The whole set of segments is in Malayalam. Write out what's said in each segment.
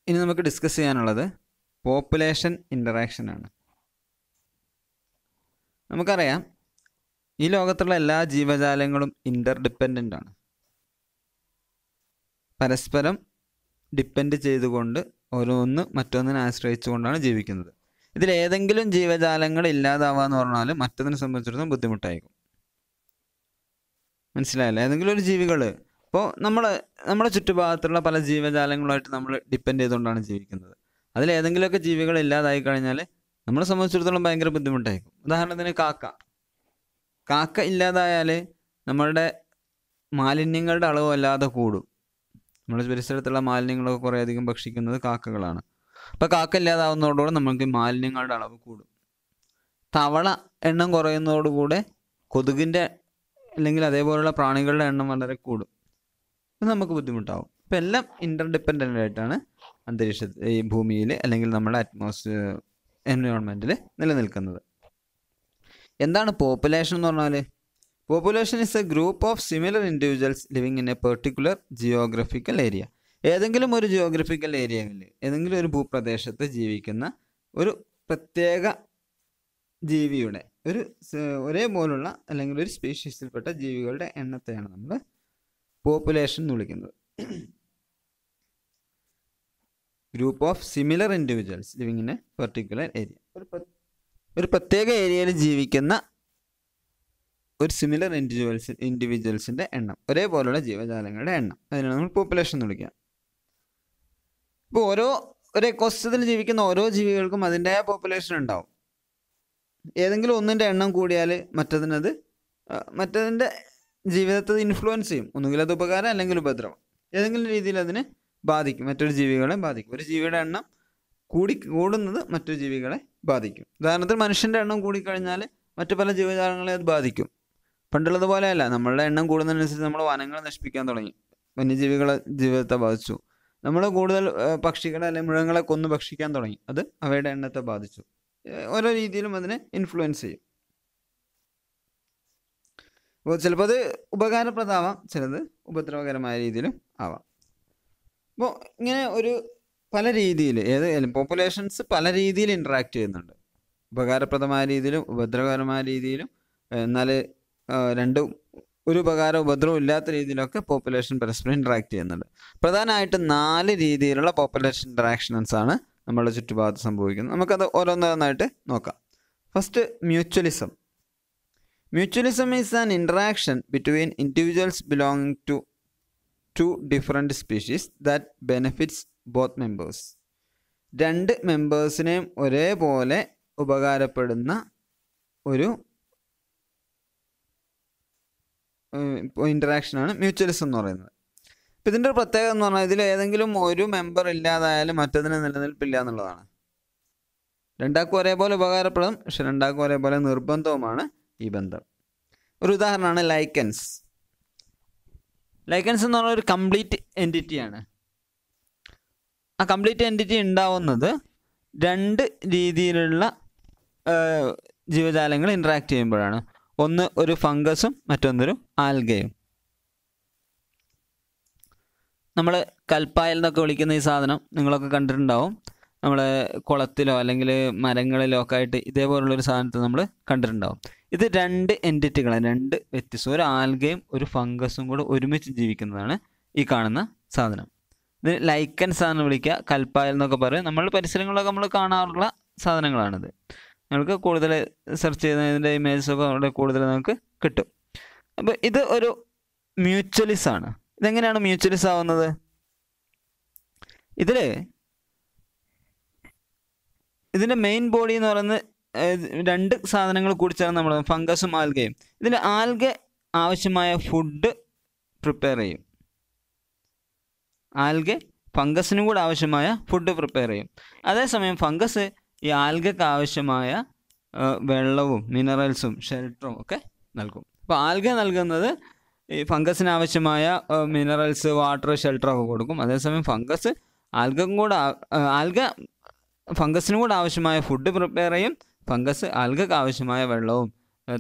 ഇനി നമുക്ക് ഡിസ്കസ് ചെയ്യാനുള്ളത് പോപ്പുലേഷൻ ഇൻ്ററാക്ഷൻ ആണ്. നമുക്കറിയാം ഈ ലോകത്തുള്ള എല്ലാ ജീവജാലങ്ങളും ഇൻ്റർഡിപ്പെൻഡൻ്റ് ആണ്. പരസ്പരം ഡിപ്പെൻഡ് ചെയ്തുകൊണ്ട് ഓരോന്ന് മറ്റൊന്നിനെ ആശ്രയിച്ചുകൊണ്ടാണ് ജീവിക്കുന്നത്. ഇതിലേതെങ്കിലും ജീവജാലങ്ങൾ ഇല്ലാതാവുക എന്ന് പറഞ്ഞാൽ മറ്റൊന്നിനെ സംബന്ധിച്ചിടത്തോളം ബുദ്ധിമുട്ടായിരിക്കും. മനസ്സിലായല്ലോ? ഏതെങ്കിലും ഒരു ജീവികൾ ഇപ്പോൾ നമ്മുടെ ചുറ്റുഭാഗത്തുള്ള പല ജീവജാലങ്ങളുമായിട്ട് നമ്മൾ ഡിപ്പെൻഡ് ചെയ്തുകൊണ്ടാണ് ജീവിക്കുന്നത്. അതിലേതെങ്കിലുമൊക്കെ ജീവികൾ ഇല്ലാതായി കഴിഞ്ഞാൽ നമ്മളെ സംബന്ധിച്ചിടത്തോളം ഭയങ്കര ബുദ്ധിമുട്ടായിരിക്കും. ഉദാഹരണത്തിന് കാക്ക ഇല്ലാതായാൽ നമ്മളുടെ മാലിന്യങ്ങളുടെ അളവ് വല്ലാതെ കൂടും. നമ്മുടെ പരിസരത്തുള്ള മാലിന്യങ്ങളൊക്കെ കുറേയധികം ഭക്ഷിക്കുന്നത് കാക്കകളാണ്. അപ്പോൾ കാക്ക ഇല്ലാതാവുന്നതോടുകൂടെ നമുക്ക് മാലിന്യങ്ങളുടെ അളവ് കൂടും. തവള എണ്ണം കുറയുന്നതോടുകൂടെ കൊതുകിൻ്റെ അല്ലെങ്കിൽ അതേപോലുള്ള പ്രാണികളുടെ എണ്ണം വളരെ കൂടും. അത് നമുക്ക് ബുദ്ധിമുട്ടാവും. അപ്പോൾ എല്ലാം ഇൻ്റർഡിപ്പെൻഡൻ്റ് ആയിട്ടാണ് ഈ ഭൂമിയിൽ അല്ലെങ്കിൽ നമ്മുടെ എൻവയോൺമെൻറ്റിൽ നിലനിൽക്കുന്നത്. എന്താണ് പോപ്പുലേഷൻ എന്ന് പറഞ്ഞാൽ? Population is A group of similar individuals living in A particular geographical area. ഏതെങ്കിലും ഒരു ജിയോഗ്രഫിക്കൽ ഏരിയയിൽ ഏതെങ്കിലും ഒരു ഭൂപ്രദേശത്ത് ജീവിക്കുന്ന ഒരു പ്രത്യേക ജീവിയുടെ ഒരേപോലുള്ള അല്ലെങ്കിൽ ഒരു സ്പീഷീസിൽപ്പെട്ട ജീവികളുടെ എണ്ണത്തെയാണ് നമ്മൾ പോപ്പുലേഷൻ എന്ന് വിളിക്കുന്നത്. Group of similar individuals living in A particular area. ഒരു പ്രത്യേക ഏരിയയിൽ ജീവിക്കുന്ന ഒരു സിമിലർ ഇൻഡിവിജ്വൽസിൻ്റെ എണ്ണം, ഒരേപോലുള്ള ജീവജാലങ്ങളുടെ എണ്ണം, അതിനാണ് നമ്മൾ പോപ്പുലേഷൻ എന്ന് വിളിക്കുക. ഇപ്പോൾ ഒരു എക്കോസിസ്റ്റത്തിൽ ജീവിക്കുന്ന ഓരോ ജീവികൾക്കും അതിൻ്റെതായ പോപ്പുലേഷൻ ഉണ്ടാവും. ഏതെങ്കിലും ഒന്നിൻ്റെ എണ്ണം കൂടിയാൽ മറ്റതിൻ്റെ ജീവിതത്തെ ഇൻഫ്ലുവൻസ് ചെയ്യും. ഒന്നുകിൽ അത് ഉപകാരം അല്ലെങ്കിൽ ഉപദ്രവം, ഏതെങ്കിലും രീതിയിൽ അതിനെ ബാധിക്കും, മറ്റൊരു ജീവികളെ ബാധിക്കും. ഒരു ജീവിയുടെ എണ്ണം കൂടുന്നത് മറ്റൊരു ജീവികളെ ബാധിക്കും. ഉദാഹരണത്തിന് മനുഷ്യൻ്റെ എണ്ണം കൂടിക്കഴിഞ്ഞാൽ മറ്റു പല ജീവജാലങ്ങളെ അത് ബാധിക്കും. പണ്ടുള്ളത് പോലെയല്ല, നമ്മളുടെ എണ്ണം കൂടുന്നതിനനുസരിച്ച് നമ്മൾ വനങ്ങൾ നശിപ്പിക്കാൻ തുടങ്ങി, വന്യജീവികളെ ജീവിതത്തെ ബാധിച്ചു. നമ്മൾ കൂടുതൽ പക്ഷികളെ അല്ലെങ്കിൽ മൃഗങ്ങളെ കൊന്നു ഭക്ഷിക്കാൻ തുടങ്ങി, അത് അവയുടെ എണ്ണത്തെ ബാധിച്ചു. ഓരോ രീതിയിലും അതിനെ ഇൻഫ്ലുവൻസ് ചെയ്യും. അപ്പോൾ ചിലപ്പോൾ അത് ഉപകാരപ്രദമാവാം, ചിലത് ഉപദ്രവകരമായ രീതിയിലും ആവാം. അപ്പോൾ ഇങ്ങനെ പല രീതിയിൽ പോപ്പുലേഷൻസ് പല രീതിയിൽ ഇൻട്രാക്ട് ചെയ്യുന്നുണ്ട്. ഉപകാരപ്രദമായ രീതിയിലും ഉപദ്രവകരമായ രീതിയിലും. എന്നാൽ ഒരു ഉപകാരം ഉപദ്രവം ഇല്ലാത്ത രീതിയിലൊക്കെ പോപ്പുലേഷൻ പരസ്പരം ഇൻട്രാക്ട് ചെയ്യുന്നുണ്ട്. പ്രധാനമായിട്ട് 4 രീതിയിലുള്ള പോപ്പുലേഷൻ ഇൻട്രാക്ഷൻസ് ആണ് നമ്മുടെ ചുറ്റുഭാഗത്ത് സംഭവിക്കുന്നത്. നമുക്കത് ഓരോന്നോരോന്നായിട്ട് നോക്കാം. First, mutualism. Mutualism is an interaction between individuals belonging to 2 different species that benefits both members. 2 മെമ്പേഴ്സിനെയും ഒരേപോലെ ഉപകാരപ്പെടുന്ന ഒരു ഇൻറ്ററാക്ഷനാണ് മ്യൂച്വലിസം എന്ന് പറയുന്നത്. അപ്പോൾ ഇതിൻ്റെ ഒരു പ്രത്യേകത എന്ന് പറഞ്ഞാൽ ഇതിൽ ഏതെങ്കിലും ഒരു മെമ്പർ ഇല്ലാതായാലും മറ്റതിന് നിലനിൽപ്പില്ല എന്നുള്ളതാണ്. 2 ഒരേപോലെ ഉപകാരപ്പെടും, പക്ഷെ 2 ഒരേപോലെ നിർബന്ധവുമാണ് ഈ ബന്ധം. ഒരു ഉദാഹരണമാണ് ലൈക്കൻസ്. ലൈക്കൻസ് എന്ന് പറഞ്ഞാൽ ഒരു കംപ്ലീറ്റ് എൻറ്റിറ്റിയാണ്. ആ കംപ്ലീറ്റ് എൻറ്റിറ്റി ഉണ്ടാവുന്നത് 2 രീതിയിലുള്ള ജീവജാലങ്ങൾ ഇൻട്രാക്ട് ചെയ്യുമ്പോഴാണ്. ഒന്ന് ഒരു ഫംഗസും മറ്റൊന്നൊരു ആൽഗയും. നമ്മൾ കൽപ്പായൽ എന്നൊക്കെ വിളിക്കുന്ന ഈ സാധനം നിങ്ങളൊക്കെ കണ്ടിട്ടുണ്ടാവും. നമ്മൾ കുളത്തിലോ അല്ലെങ്കിൽ മരങ്ങളിലോ ഒക്കെ ആയിട്ട് ഇതേപോലുള്ളൊരു സാധനത്തെ നമ്മൾ കണ്ടിട്ടുണ്ടാവും. ഇത് 2 എൻറ്റിറ്റികളാണ്, 2 വ്യത്യസ്ത, ഒരു ആൽഗയും ഒരു ഫംഗസും കൂടെ ഒരുമിച്ച് ജീവിക്കുന്നതാണ് ഈ കാണുന്ന സാധനം. ഇത് ലൈക്കൻസ് ആണ് വിളിക്കുക, കൽപ്പായൽ എന്നൊക്കെ പറയും. നമ്മൾ പരിസരങ്ങളിലൊക്കെ നമ്മൾ കാണാറുള്ള സാധനങ്ങളാണിത്. നിങ്ങൾക്ക് കൂടുതൽ സെർച്ച് ചെയ്യുന്നതിൻ്റെ ഇമേജസൊക്കെ അവിടെ കൂടുതൽ നമുക്ക് കിട്ടും. അപ്പോൾ ഇത് ഒരു മ്യൂച്വലിസ് ആണ്. ഇതെങ്ങനെയാണ് മ്യൂച്വലിസ് ആവുന്നത്? ഇതിൻ്റെ മെയിൻ ബോഡി എന്ന് പറയുന്നത് 2 സാധനങ്ങൾ കൂടി ചേർന്ന് നമ്മൾ ഫംഗസും ആൽഗയും. ഇതിൽ ആൽഗ ആവശ്യമായ ഫുഡ് പ്രിപ്പയർ ചെയ്യും, ആൽഗ ഫംഗസിനും കൂടെ ആവശ്യമായ ഫുഡ് പ്രിപ്പയർ ചെയ്യും. അതേസമയം ഫംഗസ് ഈ ആൽഗയ്ക്ക് ആവശ്യമായ വെള്ളവും മിനറൽസും ഷെൽട്ടറും ഒക്കെ നൽകും. അപ്പോൾ ആൽഗ നൽകുന്നത് ഈ ഫംഗസിന് ആവശ്യമായ മിനറൽസ്, വാട്ടർ, ഷെൽട്ടറൊക്കെ കൊടുക്കും. അതേസമയം ആൽഗ ഫംഗസിനും കൂടെ ആവശ്യമായ ഫുഡ് പ്രിപ്പയർ ചെയ്യും, ഫംഗസ് ആൽഗയ്ക്ക് ആവശ്യമായ വെള്ളവും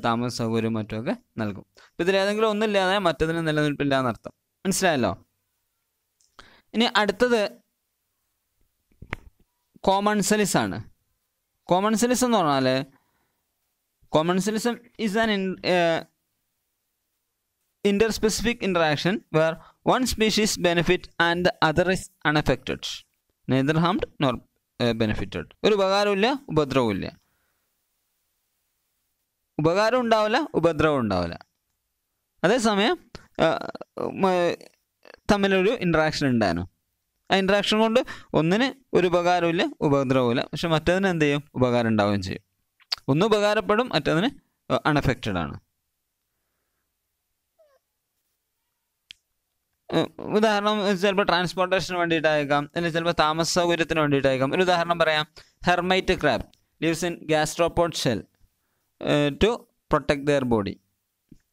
താമസ സൗകര്യവും മറ്റുമൊക്കെ നൽകും. അപ്പോൾ ഇതിലേതെങ്കിലും ഒന്നില്ലാതെ മറ്റതിന് നിലനിൽപ്പില്ല എന്നർത്ഥം. മനസ്സിലായല്ലോ? ഇനി അടുത്തത് കോമൺസെലിസ് ആണ്. കോമൺസെലിസ് എന്ന് പറഞ്ഞാൽ commensalism is an interspecific interaction where one species benefit and the other is unaffected, neither harmed nor benefited. ഒരു ഉപകാരമില്ല, ഉപദ്രവമില്ല. ഉപകാരം ഉണ്ടാവില്ല, ഉപദ്രവം ഉണ്ടാവില്ല. അതേസമയം തമ്മിലൊരു ഇൻട്രാക്ഷൻ ഉണ്ടായിരുന്നു. ആ ഇൻട്രാക്ഷൻ കൊണ്ട് ഒന്നിന് ഒരു ഉപകാരമില്ല, ഉപദ്രവമില്ല. പക്ഷെ മറ്റതിന് എന്ത് ചെയ്യും? ഉപകാരം ഉണ്ടാവുകയും ചെയ്യും. ഒന്ന് ഉപകാരപ്പെടും, മറ്റതിന് അൺഅഫക്റ്റഡ് ആണ്. ഉദാഹരണം ചിലപ്പോൾ ട്രാൻസ്പോർട്ടേഷന് വേണ്ടിയിട്ടായേക്കാം, അല്ലെങ്കിൽ ചിലപ്പോൾ താമസ സൗകര്യത്തിന് വേണ്ടിയിട്ടായേക്കാം. ഒരു ഉദാഹരണം പറയാം. Hermit crab lives in gastropod shell to protect their body.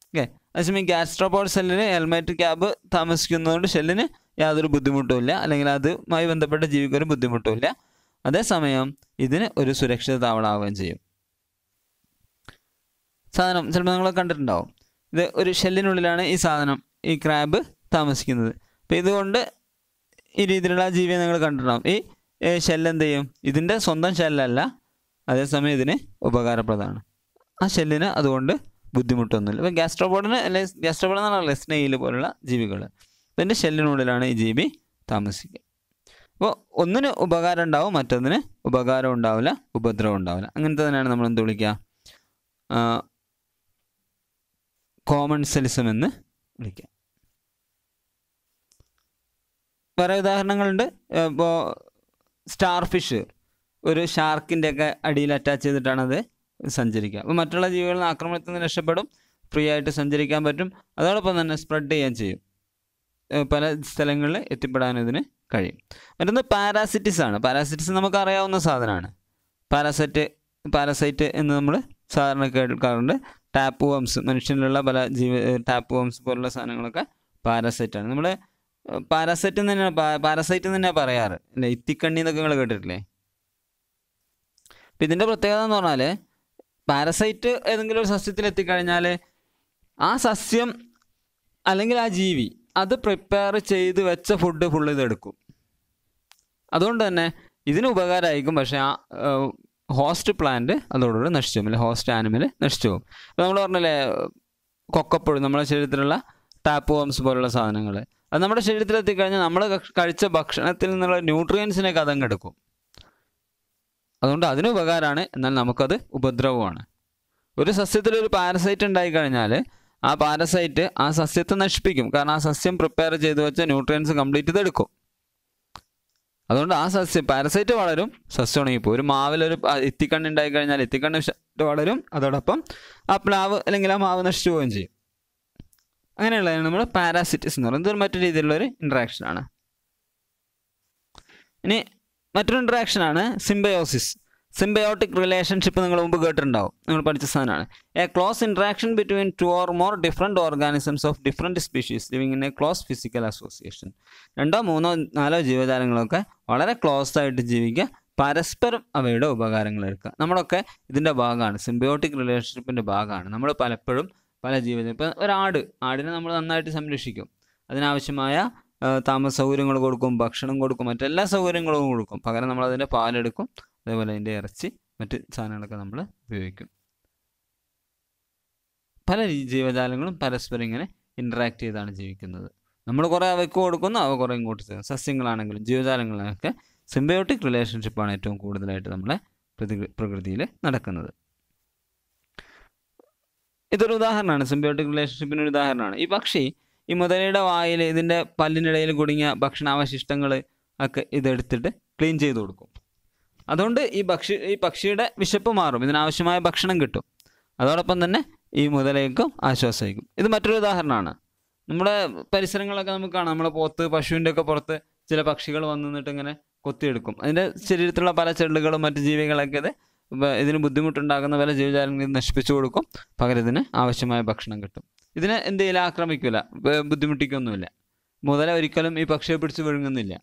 Okay, അതേസമയം ഗ്യാസ്ട്രോപോഡ് ഷെല്ലിൽ ഹെർമൈറ്റ് ക്രാബ് താമസിക്കുന്നതുകൊണ്ട് ഷെല്ലിന് യാതൊരു ബുദ്ധിമുട്ടുമില്ല, അല്ലെങ്കിൽ അതുമായി ബന്ധപ്പെട്ട ജീവിക്കൊരു ബുദ്ധിമുട്ടുമില്ല. അതേസമയം ഇതിന് ഒരു സുരക്ഷിത താവളമാവുകയും ചെയ്യും. സാധനം ചിലപ്പോൾ നിങ്ങൾ കണ്ടിട്ടുണ്ടാവും. ഇത് ഒരു ഷെല്ലിനുള്ളിലാണ് ഈ സാധനം, ഈ ക്രാബ് താമസിക്കുന്നത്. അപ്പോൾ ഇതുകൊണ്ട് ഈ രീതിയിലുള്ള ജീവിയെ നിങ്ങൾ കണ്ടിട്ടുണ്ടാവും. ഈ ഷെല്ല് എന്ത് ചെയ്യും? ഇതിൻ്റെ സ്വന്തം ഷെല്ലല്ല, അതേസമയം ഇതിന് ഉപകാരപ്രദമാണ്. ആ ഷെല്ലിന് അതുകൊണ്ട് ബുദ്ധിമുട്ടൊന്നുമില്ല. ഇപ്പോൾ ഗ്യാസ്ട്രോപോഡിന് അല്ലെങ്കിൽ ഗ്യാസ്ട്രോപോഡ് എന്ന് പറഞ്ഞാൽ സ്നെയിൽ പോലുള്ള ജീവികൾ, ഇതിൻ്റെ ഷെല്ലിനുള്ളിലാണ് ഈ ജീവി താമസിക്കുക. അപ്പോൾ ഒന്നിന് ഉപകാരം ഉണ്ടാവും, മറ്റൊന്നിന് ഉപകാരം ഉണ്ടാവില്ല, ഉപദ്രവം ഉണ്ടാവില്ല. അങ്ങനത്തെ തന്നെയാണ് നമ്മൾ എന്ത് വിളിക്കുക? കോമൺസെലിസം എന്ന് വിളിക്കുക. വേറെ ഉദാഹരണങ്ങളുണ്ട്. ഇപ്പോൾ സ്റ്റാർ ഫിഷ് ഒരു ഷാർക്കിൻ്റെ ഒക്കെ അടിയിൽ അറ്റാച്ച് ചെയ്തിട്ടാണത് സഞ്ചരിക്കുക. അപ്പോൾ മറ്റുള്ള ജീവികളിൽ നിന്ന് ആക്രമണത്തിൽ നിന്ന് രക്ഷപ്പെടും, ഫ്രീ ആയിട്ട് സഞ്ചരിക്കാൻ പറ്റും. അതോടൊപ്പം തന്നെ സ്പ്രെഡ് ചെയ്യാൻ ചെയ്യും, പല സ്ഥലങ്ങളിൽ എത്തിപ്പെടാൻ ഇതിന് കഴിയും. മറ്റൊന്ന് പാരാസിറ്റിസ് ആണ്. പാരാസിറ്റിസ് നമുക്ക് അറിയാവുന്ന സാധനമാണ്. പാരസൈറ്റ് എന്ന് നമ്മൾ സാധാരണ കേൾക്കാറുണ്ട്. ടാപ്പ് വംസ്, മനുഷ്യനിലുള്ള പല ടാപ്പ് വംസ് പോലുള്ള സാധനങ്ങളൊക്കെ പാരസൈറ്റാണ്. നമ്മൾ പാരസൈറ്റ് തന്നെയാണ് പറയാറ് അല്ലേ? ഇത്തിക്കണ്ണി എന്നൊക്കെ നിങ്ങൾ കേട്ടിട്ടില്ലേ? അപ്പം ഇതിൻ്റെ പ്രത്യേകത എന്ന് പറഞ്ഞാൽ പാരസൈറ്റ് ഏതെങ്കിലും ഒരു സസ്യത്തിൽ എത്തിക്കഴിഞ്ഞാൽ ആ സസ്യം അല്ലെങ്കിൽ ആ ജീവി അത് പ്രിപ്പയർ ചെയ്ത് വെച്ച ഫുഡ് ഫുള്ള് ഇതെടുക്കും. അതുകൊണ്ട് തന്നെ ഇതിന് ഉപകാരമായിരിക്കും. പക്ഷേ ആ ഹോസ്റ്റ് പ്ലാന്റ് അതോടുകൂടി നശിച്ചു പോകും, അല്ലെങ്കിൽ ഹോസ്റ്റ് ആനിമൽ നശിച്ചു പോകും. അപ്പോൾ നമ്മൾ പറഞ്ഞല്ലേ കൊക്കപ്പുഴ, നമ്മുടെ ശരീരത്തിലുള്ള ടാപ്പ് വംസ് പോലുള്ള സാധനങ്ങൾ, അത് നമ്മുടെ ശരീരത്തിൽ എത്തിക്കഴിഞ്ഞാൽ നമ്മൾ കഴിച്ച ഭക്ഷണത്തിൽ നിന്നുള്ള ന്യൂട്രിയൻസിനൊക്കെ അതങ്ങ് എടുക്കും. അതുകൊണ്ട് അതിന് ഉപകാരമാണ്, എന്നാൽ നമുക്കത് ഉപദ്രവമാണ്. ഒരു സസ്യത്തിലൊരു പാരസൈറ്റ് ഉണ്ടായിക്കഴിഞ്ഞാൽ ആ പാരസൈറ്റ് ആ സസ്യത്തെ നശിപ്പിക്കും. കാരണം ആ സസ്യം പ്രിപ്പയർ ചെയ്ത് വെച്ച ന്യൂട്രിയൻസ് കംപ്ലീറ്റ് ഇതെടുക്കും. അതുകൊണ്ട് ആ സസ്യം പാരസൈറ്റ് വളരും, സസ്യം ഉണങ്ങിപ്പോവും. ഒരു മാവിലൊരു ഇത്തിക്കണ്ണ് ഉണ്ടായിക്കഴിഞ്ഞാൽ ഇത്തിക്കണ്ണ് വളരും, അതോടൊപ്പം ആ പ്ലാവ് അല്ലെങ്കിൽ ആ മാവ് നശിച്ചു പോവുകയും ചെയ്യും. അങ്ങനെയുള്ളതാണ് നമ്മൾ പാരാസിറ്റിസ് എന്ന് പറയുന്നത്. ഇതൊരു മറ്റൊരു രീതിയിലുള്ളൊരു ഇൻട്രാക്ഷനാണ്. ഇനി മറ്റൊരു ഇൻട്രാക്ഷനാണ് സിംബയോസിസ്. സിംബയോട്ടിക് റിലേഷൻഷിപ്പ് നിങ്ങൾ മുമ്പ് കേട്ടിട്ടുണ്ടാവും, നിങ്ങൾ പഠിച്ച സാധനമാണ്. A close interaction between 2 or more different organisms of different species living in A close physical association. 2, 3, 4 ജീവജാലങ്ങളൊക്കെ വളരെ ക്ലോസ് ആയിട്ട് ജീവിക്കുക, പരസ്പരം അവയുടെ ഉപകാരങ്ങൾ എടുക്കുക. നമ്മളൊക്കെ ഇതിൻ്റെ ഭാഗമാണ്, സിംബയോട്ടിക് റിലേഷൻഷിപ്പിൻ്റെ ഭാഗമാണ്. നമ്മൾ പലപ്പോഴും പല ജീവജാലം, ഇപ്പം ആടിനെ നമ്മൾ നന്നായിട്ട് സംരക്ഷിക്കും, അതിനാവശ്യമായ താമസ സൗകര്യങ്ങൾ കൊടുക്കും, ഭക്ഷണം കൊടുക്കും, മറ്റെല്ലാ സൗകര്യങ്ങളും കൊടുക്കും. പകരം നമ്മൾ അതിൻ്റെ പാലെടുക്കും, അതേപോലെ അതിൻ്റെ ഇറച്ചി, മറ്റ് സാധനങ്ങളൊക്കെ നമ്മൾ ഉപയോഗിക്കും. പല ജീവജാലങ്ങളും പരസ്പരം ഇങ്ങനെ ഇൻട്രാക്ട് ചെയ്താണ് ജീവിക്കുന്നത്. നമ്മൾ കുറേ അവയ്ക്ക് കൊടുക്കുന്നു, അവ കുറേ ഇങ്ങോട്ട് ചെയ്യുന്നു. സസ്യങ്ങളാണെങ്കിലും ജീവജാലങ്ങളൊക്കെ സിംബയോട്ടിക് റിലേഷൻഷിപ്പാണ് ഏറ്റവും കൂടുതലായിട്ട് നമ്മളെ പ്രകൃതിയിൽ നടക്കുന്നത്. ഇതൊരു ഉദാഹരണമാണ്, സിംബയോട്ടിക് റിലേഷൻഷിപ്പിന് ഒരു ഉദാഹരണമാണ്. ഈ പക്ഷി ഈ മുതലയുടെ വായിൽ ഇതിൻ്റെ പല്ലിനിടയിൽ കുടുങ്ങിയ ഭക്ഷണാവശിഷ്ടങ്ങൾ ഒക്കെ ഇതെടുത്തിട്ട് ക്ലീൻ ചെയ്ത് കൊടുക്കും. അതുകൊണ്ട് ഈ പക്ഷിയുടെ വിശപ്പ് മാറും, ഇതിനാവശ്യമായ ഭക്ഷണം കിട്ടും. അതോടൊപ്പം തന്നെ ഈ മുതലയ്ക്കും ആശ്വാസമായിരിക്കും. ഇത് മറ്റൊരു ഉദാഹരണമാണ്. നമ്മുടെ പരിസരങ്ങളൊക്കെ നമുക്ക് കാണാം. നമ്മളെ പശുവിൻ്റെ ഒക്കെ പുറത്ത് ചില പക്ഷികൾ വന്നു നിന്നിട്ട് ഇങ്ങനെ കൊത്തിയെടുക്കും. അതിൻ്റെ ശരീരത്തിലുള്ള പല ചെള്ളുകളും മറ്റ് ജീവികളൊക്കെ ഇതിന് ബുദ്ധിമുട്ടുണ്ടാകുന്ന പല ജീവജാലങ്ങളും നശിപ്പിച്ചു കൊടുക്കും. പകരം ഇതിന് ആവശ്യമായ ഭക്ഷണം കിട്ടും. ഇതിനെ എന്തെങ്കിലും ആക്രമിക്കില്ല, ബുദ്ധിമുട്ടിക്കൊന്നുമില്ല. മുതല ഒരിക്കലും ഈ പക്ഷിയെ പിടിച്ച് വിഴുങ്ങുന്നില്ല.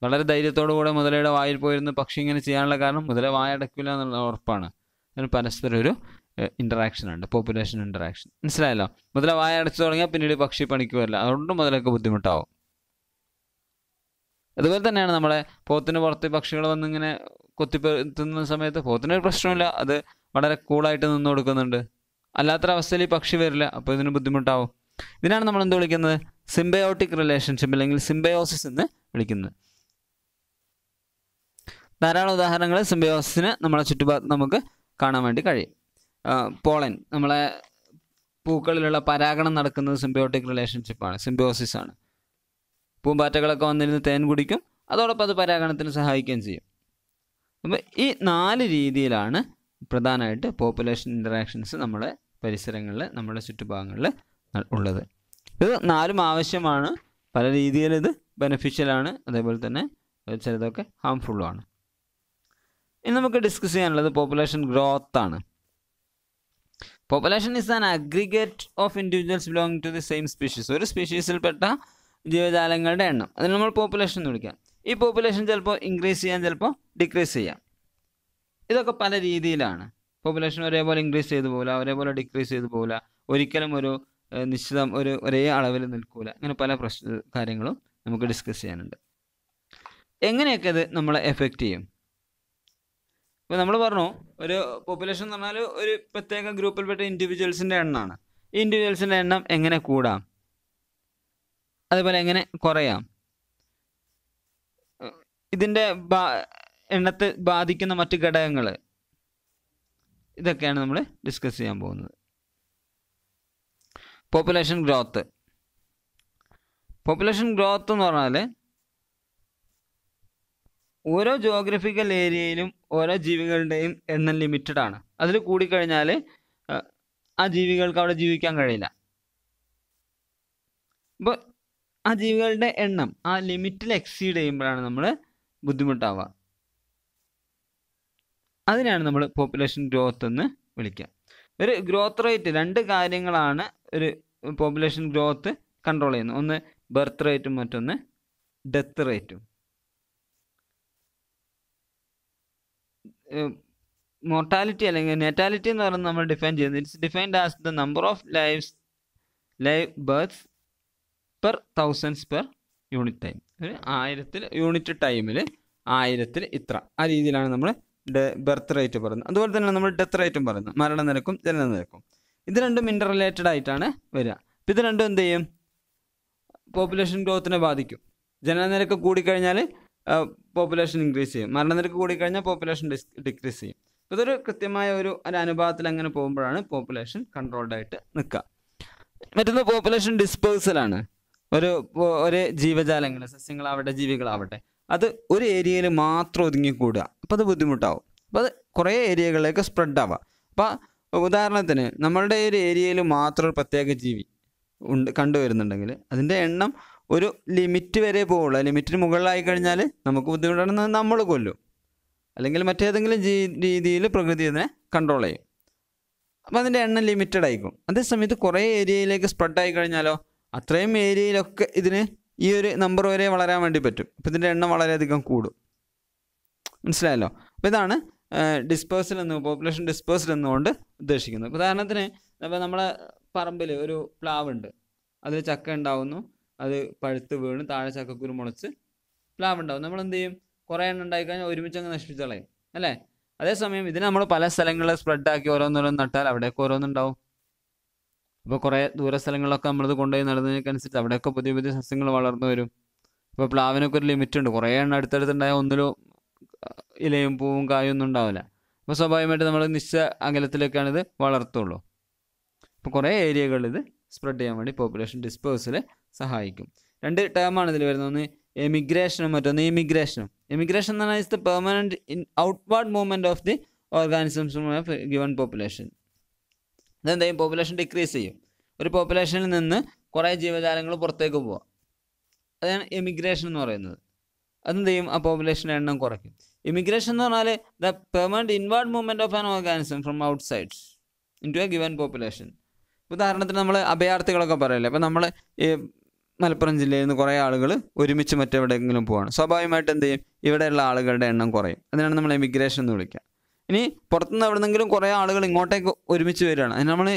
വളരെ ധൈര്യത്തോടു കൂടെ മുതലയുടെ വായിൽ പോയിരുന്ന് പക്ഷി ഇങ്ങനെ ചെയ്യാനുള്ള കാരണം മുതല വായ അടയ്ക്കില്ല എന്നുള്ള ഉറപ്പാണ്. അതിന് പരസ്പരം ഒരു ഇൻറ്ററാക്ഷനുണ്ട്, പോപ്പുലേഷൻ ഇൻറ്ററാക്ഷൻ. മനസ്സിലായല്ലോ? മുതല വായ അടച്ചു തുടങ്ങിയാൽ പിന്നീട് പക്ഷി പണിക്ക് വരില്ല, അതുകൊണ്ട് മുതലൊക്കെ ബുദ്ധിമുട്ടാവും. അതുപോലെ തന്നെയാണ് നമ്മളെ പോത്തിന് പുറത്ത് പക്ഷികൾ വന്നിങ്ങനെ കൊത്തിപ്പറ്റുന്ന സമയത്ത് പോത്തിനൊരു പ്രശ്നമില്ല, അത് വളരെ കൂളായിട്ട് നിന്ന് കൊടുക്കുന്നുണ്ട്. അല്ലാത്തൊരവസ്ഥയിൽ ഈ പക്ഷി വരില്ല, അപ്പോൾ ഇതിന് ബുദ്ധിമുട്ടാവും. ഇതിനാണ് നമ്മൾ എന്ത് വിളിക്കുന്നത്? സിംബയോട്ടിക് റിലേഷൻഷിപ്പ് അല്ലെങ്കിൽ സിംബയോസിസ് എന്ന് വിളിക്കുന്നത്. ധാരാളം ഉദാഹരണങ്ങൾ സിംബയോസിന് നമ്മളെ ചുറ്റുപാട് നമുക്ക് കാണാൻ വേണ്ടി കഴിയും. പോളൻ, നമ്മളെ പൂക്കളിലുള്ള പരാഗണം നടക്കുന്നത് സിംബയോട്ടിക് റിലേഷൻഷിപ്പാണ്, സിംബയോസിസ് ആണ്. പൂമ്പാറ്റകളൊക്കെ വന്നിരുന്ന് തേൻ കുടിക്കും, അതോടൊപ്പം അത് പരാഗണത്തിന് സഹായിക്കുകയും ചെയ്യും. അപ്പോൾ ഈ 4 രീതിയിലാണ് പ്രധാനമായിട്ട് പോപ്പുലേഷൻ ഇൻ്ററാക്ഷൻസ് നമ്മുടെ പരിസരങ്ങളിൽ, നമ്മുടെ ചുറ്റുഭാഗങ്ങളിൽ ഉള്ളത്. ഇത് 4ഉം ആവശ്യമാണ്. പല രീതിയിൽ ഇത് ബെനഫിഷ്യലാണ്, അതേപോലെ തന്നെ ചിലതൊക്കെ ഹാംഫുള്ളുമാണ്. ഇനി നമുക്ക് ഡിസ്കസ് ചെയ്യാനുള്ളത് പോപ്പുലേഷൻ ഗ്രോത്ത് ആണ്. Population is an aggregate of individuals belonging to the same species. ഒരു സ്പീഷീസിൽപ്പെട്ട ജീവജാലങ്ങളുടെ എണ്ണം, അതിന് നമ്മൾ പോപ്പുലേഷൻ എന്ന് വിളിക്കാം. ഈ പോപ്പുലേഷൻ ചിലപ്പോൾ ഇൻക്രീസ് ചെയ്യാം, ചിലപ്പോൾ ഡിക്രീസ് ചെയ്യാം. ഇതൊക്കെ പല രീതിയിലാണ്. പോപ്പുലേഷൻ ഒരേപോലെ ഇൻക്രീസ് ചെയ്തു പോകില്ല, ഒരേപോലെ ഡിക്രീസ് ചെയ്തു പോകില്ല, ഒരിക്കലും ഒരു നിശ്ചിത ഒരേ അളവിൽ നിൽക്കില്ല. അങ്ങനെ പല കാര്യങ്ങളും നമുക്ക് ഡിസ്കസ് ചെയ്യാനുണ്ട്. എങ്ങനെയൊക്കെ ഇത് നമ്മളെ എഫക്റ്റ് ചെയ്യും? ഇപ്പോൾ നമ്മൾ പറഞ്ഞു, ഒരു പോപ്പുലേഷൻ എന്ന് പറഞ്ഞാൽ ഒരു പ്രത്യേക ഗ്രൂപ്പിൽപ്പെട്ട ഇൻഡിവിജ്വൽസിൻ്റെ എണ്ണമാണ്. ഈ ഇൻഡിവിജ്വൽസിൻ്റെ എണ്ണം എങ്ങനെ കൂടാം, അതേപോലെ എങ്ങനെ കുറയാം, ഇതിൻ്റെ എണ്ണത്തെ ബാധിക്കുന്ന മറ്റ് ഘടകങ്ങൾ, ഇതൊക്കെയാണ് നമ്മൾ ഡിസ്കസ് ചെയ്യാൻ പോകുന്നത്. Population growth. പോപ്പുലേഷൻ ഗ്രോത്ത് എന്ന് പറഞ്ഞാൽ ഓരോ ജോഗ്രഫിക്കൽ ഏരിയയിലും ഓരോ ജീവികളുടെയും എണ്ണം ലിമിറ്റഡ് ആണ്. അതിൽ കൂടിക്കഴിഞ്ഞാൽ ആ ജീവികൾക്ക് അവിടെ ജീവിക്കാൻ കഴിയില്ല. അപ്പോൾ ആ ജീവികളുടെ എണ്ണം ആ ലിമിറ്റിൽ എക്സീഡ് ചെയ്യുമ്പോഴാണ് നമ്മൾ ബുദ്ധിമുട്ടാവുക. അതിനാണ് നമ്മൾ പോപ്പുലേഷൻ ഗ്രോത്ത് എന്ന് വിളിക്കുക. ഒരു ഗ്രോത്ത് റേറ്റ്, 2 കാര്യങ്ങളാണ് ഒരു പോപ്പുലേഷൻ ഗ്രോത്ത് കൺട്രോൾ ചെയ്യുന്നത്. ഒന്ന് ബർത്ത് റേറ്റും മറ്റൊന്ന് ഡെത്ത് റേറ്റും. മോർട്ടാലിറ്റി അല്ലെങ്കിൽ നെറ്റാലിറ്റി എന്ന് പറയുന്നത് നമ്മൾ ഡിഫൈൻ ചെയ്യുന്നത്, it's defined as the number of live birth per 1000s per unit time. ഒരു 1000 യൂണിറ്റ് ടൈമിൽ 1000 ഇത്ര, ആ രീതിയിലാണ് നമ്മൾ ബർത്ത് റേറ്റ് പറയുന്നത്. അതുപോലെ തന്നെ നമ്മൾ ഡെത്ത് റേറ്റും പറയുന്നത്, മരണനിരക്കും ജനനനിരക്കും. ഇത് രണ്ടും ഇൻ്റർ റിലേറ്റഡ് ആയിട്ടാണ് വരിക. അപ്പോൾ ഇത് രണ്ടും എന്ത് ചെയ്യും? പോപ്പുലേഷൻ ഗ്രോത്തിനെ ബാധിക്കും. ജനനനിരക്ക് കൂടിക്കഴിഞ്ഞാൽ പോപ്പുലേഷൻ ഇൻക്രീസ് ചെയ്യും, മരണനിരക്ക് കൂടിക്കഴിഞ്ഞാൽ പോപ്പുലേഷൻ ഡിക്രീസ് ചെയ്യും. അപ്പോൾ ഇതൊരു കൃത്യമായ ഒരു അനുപാതത്തിൽ അങ്ങനെ പോകുമ്പോഴാണ് പോപ്പുലേഷൻ കൺട്രോൾഡ് ആയിട്ട് നിൽക്കുക. മറ്റൊന്ന് പോപ്പുലേഷൻ ഡിസ്പേഴ്സലാണ്. ഒരു ജീവജാലങ്ങൾ, സസ്യങ്ങളാവട്ടെ ജീവികളാവട്ടെ, അത് ഒരു ഏരിയയിൽ മാത്രം ഒതുങ്ങിക്കൂടുക. അപ്പോൾ അത് ബുദ്ധിമുട്ടാവും. അപ്പോൾ അത് കുറേ ഏരിയകളിലേക്ക് സ്പ്രെഡ് ആവാം. അപ്പോൾ ഉദാഹരണത്തിന് നമ്മളുടെ ഒരു ഏരിയയിൽ മാത്രം ഒരു പ്രത്യേക ജീവി കണ്ടുവരുന്നുണ്ടെങ്കിൽ അതിൻ്റെ എണ്ണം ഒരു ലിമിറ്റ് വരെ പോവുള്ളൂ. ലിമിറ്റിന് മുകളിലായി കഴിഞ്ഞാൽ നമുക്ക് ബുദ്ധിമുട്ടാണെന്ന് നമ്മൾ കൊല്ലും, അല്ലെങ്കിൽ മറ്റേതെങ്കിലും രീതിയിൽ പ്രകൃതി അതിനെ കൺട്രോൾ ചെയ്യും. അപ്പോൾ അതിൻ്റെ എണ്ണം ലിമിറ്റഡ് ആയിരിക്കും. അതേസമയത്ത് കുറേ ഏരിയയിലേക്ക് സ്പ്രെഡ് ആയി കഴിഞ്ഞാലോ അത്രയും ഏരിയയിലൊക്കെ ഇതിന് ഈ ഒരു നമ്പർ വരെ വളരാൻ വേണ്ടി പറ്റും. അപ്പോൾ ഇതിൻ്റെ എണ്ണം വളരെയധികം കൂടും. മനസ്സിലായല്ലോ? അപ്പോൾ ഇതാണ് ഡിസ്പേഴ്സൽ പോപ്പുലേഷൻ ഡിസ്പേഴ്സൽ എന്നുകൊണ്ട് ഉദ്ദേശിക്കുന്നത്. ഉദാഹരണത്തിന് അപ്പോൾ നമ്മളെ പറമ്പിൽ ഒരു പ്ലാവുണ്ട്, അതിൽ ചക്ക ഉണ്ടാവുന്നു, അത് പഴുത്ത് വീണ് താഴെ ചക്കക്കുരു മുളച്ച് പ്ലാവ് ഉണ്ടാവും. നമ്മൾ എന്ത് ചെയ്യും? കുറേ എണ്ണം ഉണ്ടായിക്കഴിഞ്ഞാൽ ഒരുമിച്ച് അങ്ങ് നശിപ്പിച്ച് കളയും, അല്ലേ? അതേസമയം ഇതിന് നമ്മൾ പല സ്ഥലങ്ങളിൽ സ്പ്രെഡാക്കി ഓരോന്നോരോന്ന് നട്ടാൽ അവിടെയൊക്കെ ഓരോന്നുണ്ടാവും. അപ്പോൾ കുറേ ദൂര സ്ഥലങ്ങളിലൊക്കെ നമ്മളിത് കൊണ്ടുപോയി നടുന്നതിനനുസരിച്ച് അവിടെയൊക്കെ പുതിയ പുതിയ സസ്യങ്ങൾ വളർന്നു വരും. ഇപ്പോൾ പ്ലാവിനൊക്കെ ഒരു ലിമിറ്റ് ഉണ്ട്. കുറേ എണ്ണം അടുത്തടുത്തുണ്ടായാൽ ഒന്നിലും ഇലയും പൂവും കായും ഒന്നും ഉണ്ടാവില്ല. അപ്പോൾ സ്വാഭാവികമായിട്ട് നമ്മൾ നിശ്ചയ അകലത്തിലേക്കാണ് ഇത് വളർത്തുള്ളൂ. അപ്പോൾ കുറേ ഏരിയകളിൽ ഇത് സ്പ്രെഡ് ചെയ്യാൻ വേണ്ടി പോപ്പുലേഷൻ ഡിസ്പേഴ്സൽ സഹായിക്കും. 2 ടേമാണ് ഇതിൽ വരുന്നത്. ഒന്ന് എമിഗ്രേഷനും മറ്റൊന്ന് ഇമിഗ്രേഷനും. എമിഗ്രേഷൻ എന്ന് പറഞ്ഞാൽ is the permanent outward movement of the organisms of given population. ഇതെന്ത് ചെയ്യും? പോപ്പുലേഷൻ ഡിക്രീസ് ചെയ്യും. ഒരു പോപ്പുലേഷനിൽ നിന്ന് കുറേ ജീവജാലങ്ങൾ പുറത്തേക്ക് പോവാം, അതാണ് എമിഗ്രേഷൻ എന്ന് പറയുന്നത്. അതെന്ത് ചെയ്യും? ആ പോപ്പുലേഷൻ്റെ എണ്ണം കുറയ്ക്കും. ഇമിഗ്രേഷൻ എന്ന് പറഞ്ഞാൽ the permanent inward movement of an organism from outsides into a given population. ഉദാഹരണത്തിന് നമ്മൾ അഭയാർത്ഥികളൊക്കെ പറയില്ലേ, അപ്പോൾ നമ്മൾ ഈ മലപ്പുറം ജില്ലയിൽ നിന്ന് കുറേ ആളുകൾ ഒരുമിച്ച് മറ്റെവിടെയെങ്കിലും പോവാണ്. സ്വാഭാവികമായിട്ട് എന്ത് ചെയ്യും? ഇവിടെയുള്ള ആളുകളുടെ എണ്ണം കുറയും. അതിനാണ് നമ്മൾ എമിഗ്രേഷൻ എന്ന് വിളിക്കുക. ഇനി പുറത്തുനിന്ന് എവിടെന്നെങ്കിലും കുറേ ആളുകൾ ഇങ്ങോട്ടേക്ക് ഒരുമിച്ച് വരികയാണ്, അതിന് നമ്മൾ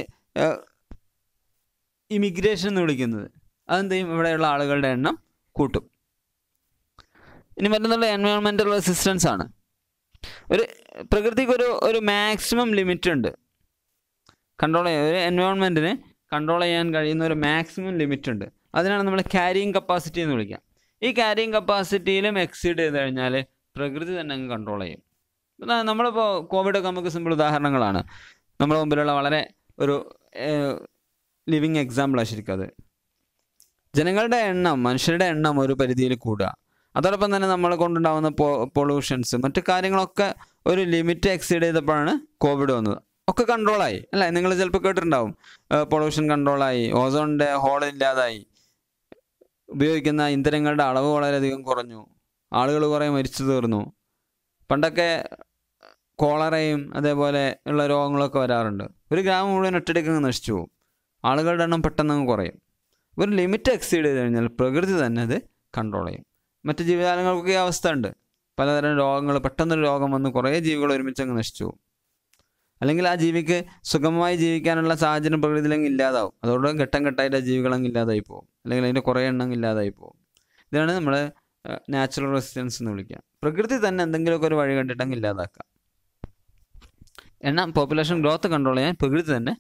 ഇമിഗ്രേഷൻ എന്ന് വിളിക്കുന്നത്. അതെന്ത് ചെയ്യും? ഇവിടെയുള്ള ആളുകളുടെ എണ്ണം കൂട്ടും. ഇനി മറ്റൊന്നുള്ള എൻവയോൺമെൻറ്റൽ റെസിസ്റ്റൻസ് ആണ്. ഒരു പ്രകൃതിക്ക് ഒരു മാക്സിമം ലിമിറ്റ് ഉണ്ട്. കൺട്രോൾ ചെയ്യാൻ, ഒരു എൻവയോൺമെൻറ്റിന് കൺട്രോൾ ചെയ്യാൻ കഴിയുന്ന ഒരു മാക്സിമം ലിമിറ്റ് ഉണ്ട്. അതിനാണ് നമ്മൾ ക്യാരിയിങ് കപ്പാസിറ്റി എന്ന് വിളിക്കുക. ഈ ക്യാരിയിങ് കപ്പാസിറ്റിയിലും എക്സീഡ് ചെയ്ത് കഴിഞ്ഞാൽ പ്രകൃതി തന്നെ അങ്ങ് കൺട്രോൾ ചെയ്യും. നമ്മളിപ്പോൾ കോവിഡൊക്കെ നമുക്ക് സിമ്പിൾ ഉദാഹരണങ്ങളാണ്. നമ്മുടെ മുമ്പിലുള്ള വളരെ ഒരു ലിവിങ് എക്സാമ്പിളാണ് ശരിക്കും അത്. ജനങ്ങളുടെ എണ്ണം, മനുഷ്യരുടെ എണ്ണം ഒരു പരിധിയിൽ കൂടുക, അതോടൊപ്പം തന്നെ നമ്മളെ കൊണ്ടുണ്ടാകുന്ന പൊള്യൂഷൻസ് മറ്റു കാര്യങ്ങളൊക്കെ ഒരു ലിമിറ്റ് എക്സീഡ് ചെയ്തപ്പോഴാണ് കോവിഡ് വന്നത്. ഒക്കെ കൺട്രോളായി അല്ലേ? നിങ്ങൾ ചിലപ്പോൾ കേട്ടിട്ടുണ്ടാവും, പൊള്യൂഷൻ കൺട്രോളായി, ഓസോണിൻ്റെ ഹോൾ ഇല്ലാതായി, ഉപയോഗിക്കുന്ന ഇന്ധനങ്ങളുടെ അളവ് വളരെയധികം കുറഞ്ഞു, ആളുകൾ കുറേ മരിച്ചു തീർന്നു. പണ്ടൊക്കെ കോളറയും അതേപോലെ ഉള്ള രോഗങ്ങളൊക്കെ വരാറുണ്ട്. ഒരു ഗ്രാമം മുഴുവൻ ഒറ്റയടിക്ക് നശിച്ചു പോകും, ആളുകളുടെ എണ്ണം പെട്ടെന്ന് കുറയും. ഒരു ലിമിറ്റ് എക്സീഡ് ചെയ്ത് കഴിഞ്ഞാൽ പ്രകൃതി തന്നെ അത് കൺട്രോൾ ചെയ്യും. മറ്റ് ജീവജാലങ്ങൾക്കൊക്കെ ഈ അവസ്ഥ ഉണ്ട്. പലതരം രോഗങ്ങൾ, പെട്ടെന്നൊരു രോഗം വന്ന് കുറേ ജീവികൾ ഒരുമിച്ച് അങ്ങ് നശിച്ചു പോകും. അല്ലെങ്കിൽ ആ ജീവിക്ക് സുഗമമായി ജീവിക്കാനുള്ള സാഹചര്യം പ്രകൃതിയിലങ്ങ് ഇല്ലാതാവും. അതോടെ ഘട്ടം ഘട്ടമായിട്ട് ആ ജീവികളങ്ങ് ഇല്ലാതായി പോകും, അല്ലെങ്കിൽ അതിൻ്റെ കുറേ എണ്ണം ഇല്ലാതായി പോകും. ഇതാണ് നമ്മൾ നാച്ചുറൽ റെസിസ്റ്റൻസ് എന്ന് വിളിക്കുക. പ്രകൃതി തന്നെ എന്തെങ്കിലുമൊക്കെ ഒരു വഴി കണ്ടിട്ടങ്ങ് ഇല്ലാതാക്കാം. പോപ്പുലേഷൻ ഗ്രോത്ത് കൺട്രോൾ ചെയ്യാൻ പ്രകൃതി തന്നെ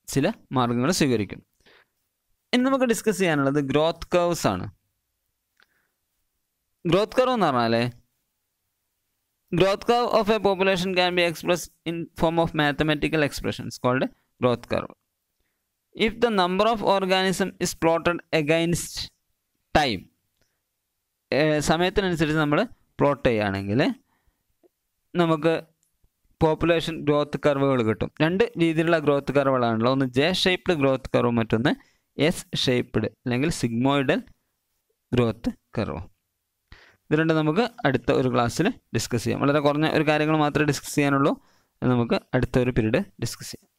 ചില മാർഗങ്ങൾ സ്വീകരിക്കും. ഇന്ന് നമുക്ക് ഡിസ്കസ് ചെയ്യാനുള്ളത് ഗ്രോത്ത് കർവ്സ് ആണ്. ഗ്രോത്ത് കർവ് എന്ന് പറഞ്ഞാൽ growth curve of a population can be expressed in form of mathematical expressions called growth curve. If the number of organisms is plotted against time, സമയത്തിനനുസരിച്ച് നമ്മൾ പ്ലോട്ട് ചെയ്യുകയാണെങ്കിൽ നമുക്ക് പോപ്പുലേഷൻ ഗ്രോത്ത് കർവുകൾ കിട്ടും. രണ്ട് രീതിയിലുള്ള ഗ്രോത്ത് കർവുകളാണല്ലോ. ഒന്ന് ജെ ഷേപ്ഡ് ഗ്രോത്ത് കർവ്, മറ്റൊന്ന് എസ് ഷേപ്ഡ് അല്ലെങ്കിൽ സിഗ്മോയിഡൽ ഗ്രോത്ത് കർവ്. ഇത് രണ്ടും നമുക്ക് അടുത്ത ഒരു ക്ലാസ്സിൽ ഡിസ്കസ് ചെയ്യാം. വളരെ കുറഞ്ഞ ഒരു കാര്യങ്ങൾ മാത്രമേ ഡിസ്കസ് ചെയ്യാനുള്ളൂ. നമുക്ക് അടുത്ത ഒരു പീരീഡ് ഡിസ്കസ് ചെയ്യാം.